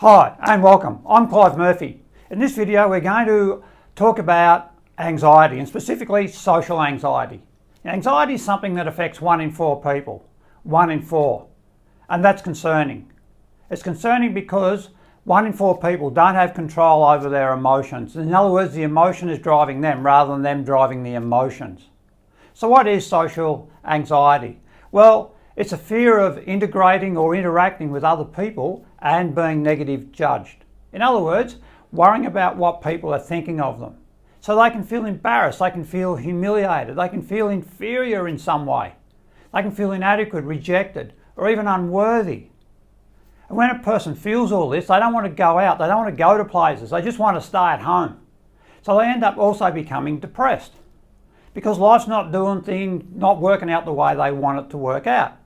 Hi and welcome. I'm Clive Murphy. In this video we're going to talk about anxiety and specifically social anxiety. Anxiety is something that affects 1 in 4 people, 1 in 4, and that's concerning. It's concerning because 1 in 4 people don't have control over their emotions. In other words, the emotion is driving them rather than them driving the emotions. So what is social anxiety? Well, it's a fear of integrating or interacting with other people and being negative judged. In other words, worrying about what people are thinking of them. So they can feel embarrassed, they can feel humiliated, they can feel inferior in some way. They can feel inadequate, rejected, or even unworthy. And when a person feels all this, they don't want to go out, they don't want to go to places, they just want to stay at home. So they end up also becoming depressed because life's not working out the way they want it to work out.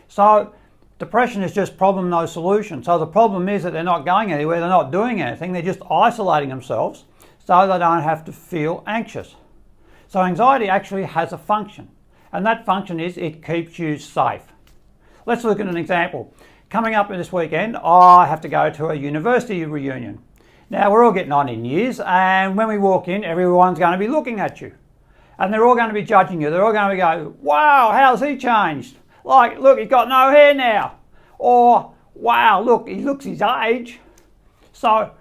So depression is just problem, no solution. So the problem is that they're not going anywhere, they're not doing anything, they're just isolating themselves so they don't have to feel anxious. So anxiety actually has a function, and that function is it keeps you safe. Let's look at an example. Coming up this weekend, I have to go to a university reunion. Now we're all getting on in years, and when we walk in, everyone's going to be looking at you. And they're all going to be judging you. They're all going to go, wow, how's he changed? Like, look, he's got no hair now. Or, wow, look, he looks his age. So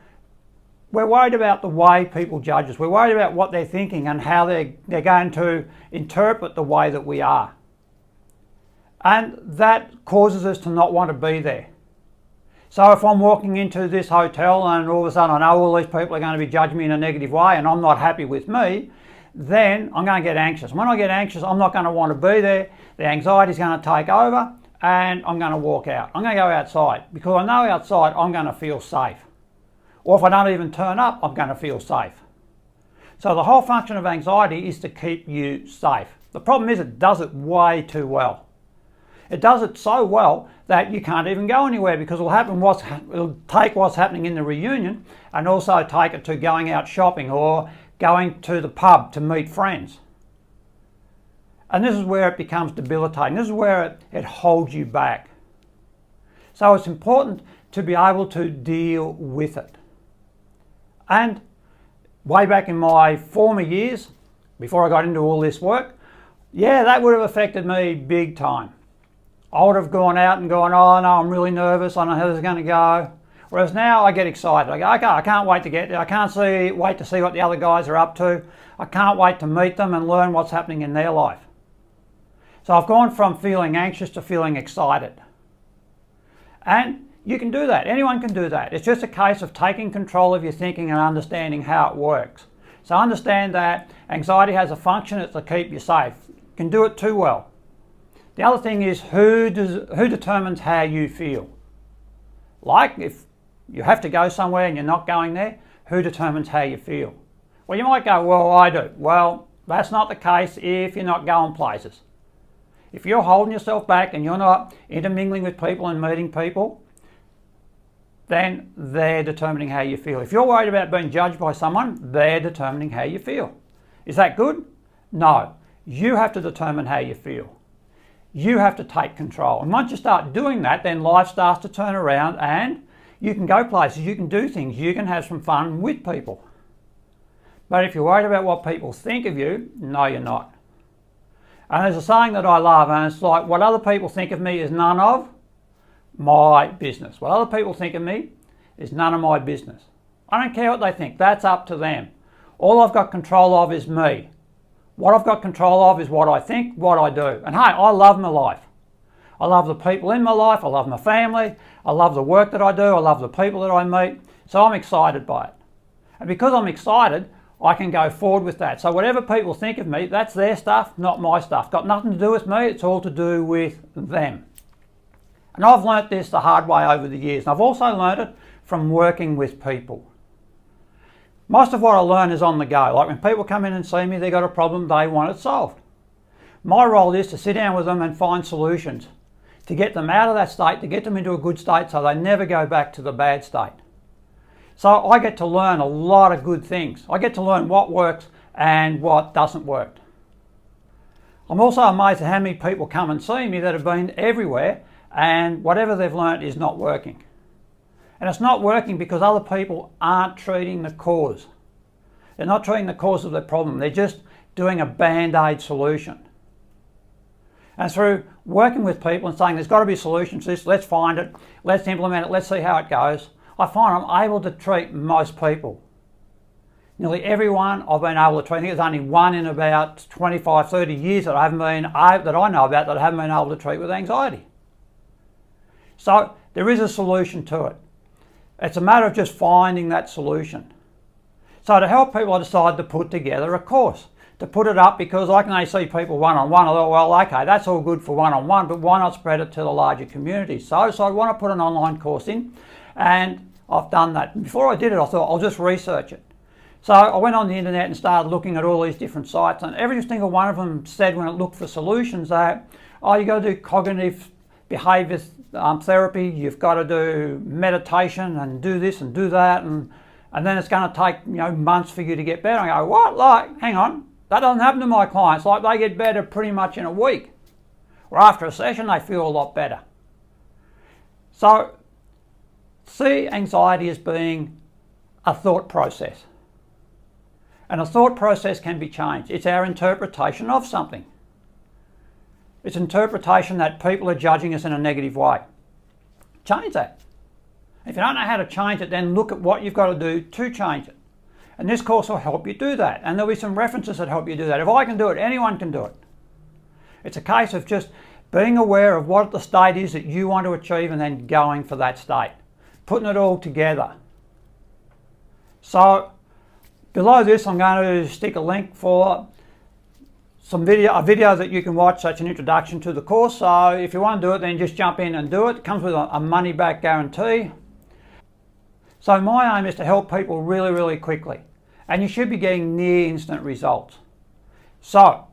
we're worried about the way people judge us. We're worried about what they're thinking and how they're going to interpret the way that we are. And that causes us to not want to be there. So if I'm walking into this hotel and all of a sudden I know all these people are going to be judging me in a negative way and I'm not happy with me, then I'm going to get anxious. When I get anxious, I'm not going to want to be there. The anxiety is going to take over and I'm going to walk out. I'm going to go outside because I know outside I'm going to feel safe. Or if I don't even turn up, I'm going to feel safe. So the whole function of anxiety is to keep you safe. The problem is it does it way too well. It does it so well that you can't even go anywhere because it'll take what's happening in the reunion and also take it to going out shopping or going to the pub to meet friends. And this is where it becomes debilitating. This is where it holds you back. So it's important to be able to deal with it. And way back in my former years, before I got into all this work, yeah, that would have affected me big time. I would have gone out and gone, oh no, I'm really nervous, I don't know how this is going to go. Whereas now I get excited. I go, okay, I can't wait to get there. I can't wait to see what the other guys are up to. I can't wait to meet them and learn what's happening in their life. So I've gone from feeling anxious to feeling excited. And you can do that. Anyone can do that. It's just a case of taking control of your thinking and understanding how it works. So understand that anxiety has a function, it's to keep you safe. You can do it too well. The other thing is who determines how you feel. Like if you have to go somewhere and you're not going there, who determines how you feel? Well, you might go, well, I do. Well, that's not the case if you're not going places. If you're holding yourself back and you're not intermingling with people and meeting people, then they're determining how you feel. If you're worried about being judged by someone, they're determining how you feel. Is that good? No. You have to determine how you feel. You have to take control. And once you start doing that, then life starts to turn around and you can go places, you can do things, you can have some fun with people. But if you're worried about what people think of you, no, you're not. And there's a saying that I love, and it's like, what other people think of me is none of my business. What other people think of me is none of my business. I don't care what they think, that's up to them. All I've got control of is me. What I've got control of is what I think, what I do. And hey, I love my life. I love the people in my life, I love my family, I love the work that I do, I love the people that I meet. So I'm excited by it. And because I'm excited, I can go forward with that. So whatever people think of me, that's their stuff, not my stuff. Got nothing to do with me, it's all to do with them. And I've learnt this the hard way over the years. And I've also learnt it from working with people. Most of what I learn is on the go. Like when people come in and see me, they've got a problem, they want it solved. My role is to sit down with them and find solutions, to get them out of that state, to get them into a good state so they never go back to the bad state. So I get to learn a lot of good things. I get to learn what works and what doesn't work. I'm also amazed at how many people come and see me that have been everywhere and whatever they've learnt is not working. And it's not working because other people aren't treating the cause. They're not treating the cause of the problem. They're just doing a band-aid solution. And through working with people and saying there's got to be a solution to this, let's find it, let's implement it, let's see how it goes, I find I'm able to treat most people. Nearly everyone I've been able to treat. I think there's only one in about 25, 30 years that I know about that I haven't been able to treat with anxiety. So there is a solution to it. It's a matter of just finding that solution. So to help people, I decided to put together a course. To put it up because I can only see people one-on-one. I thought, well, okay, that's all good for one-on-one, but why not spread it to the larger community? So I want to put an online course in, and I've done that. Before I did it, I thought I'll just research it. So I went on the internet and started looking at all these different sites, and every single one of them said when it looked for solutions that, oh, you got to do cognitive behaviour therapy, you've got to do meditation and do this and do that, and then it's going to take months for you to get better. I go, what? Like, hang on, that doesn't happen to my clients. Like, they get better pretty much in a week, or after a session they feel a lot better. So see anxiety as being a thought process. And a thought process can be changed. It's our interpretation of something. It's interpretation that people are judging us in a negative way. Change that. If you don't know how to change it, then look at what you've got to do to change it. And this course will help you do that. And there'll be some references that help you do that. If I can do it, anyone can do it. It's a case of just being aware of what the state is that you want to achieve and then going for that state. Putting it all together. So below this, I'm going to stick a link for a video that you can watch. That's an introduction to the course. So if you want to do it, then just jump in and do it. It comes with a money-back guarantee. So my aim is to help people really, really quickly. And you should be getting near instant results. So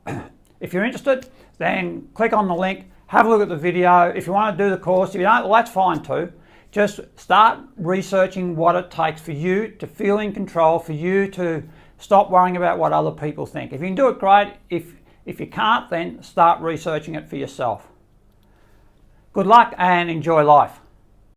if you're interested, then click on the link, have a look at the video. If you want to do the course, if you don't, well, that's fine too. Just start researching what it takes for you to feel in control, for you to stop worrying about what other people think. If you can do it, great. If you can't, then start researching it for yourself. Good luck and enjoy life.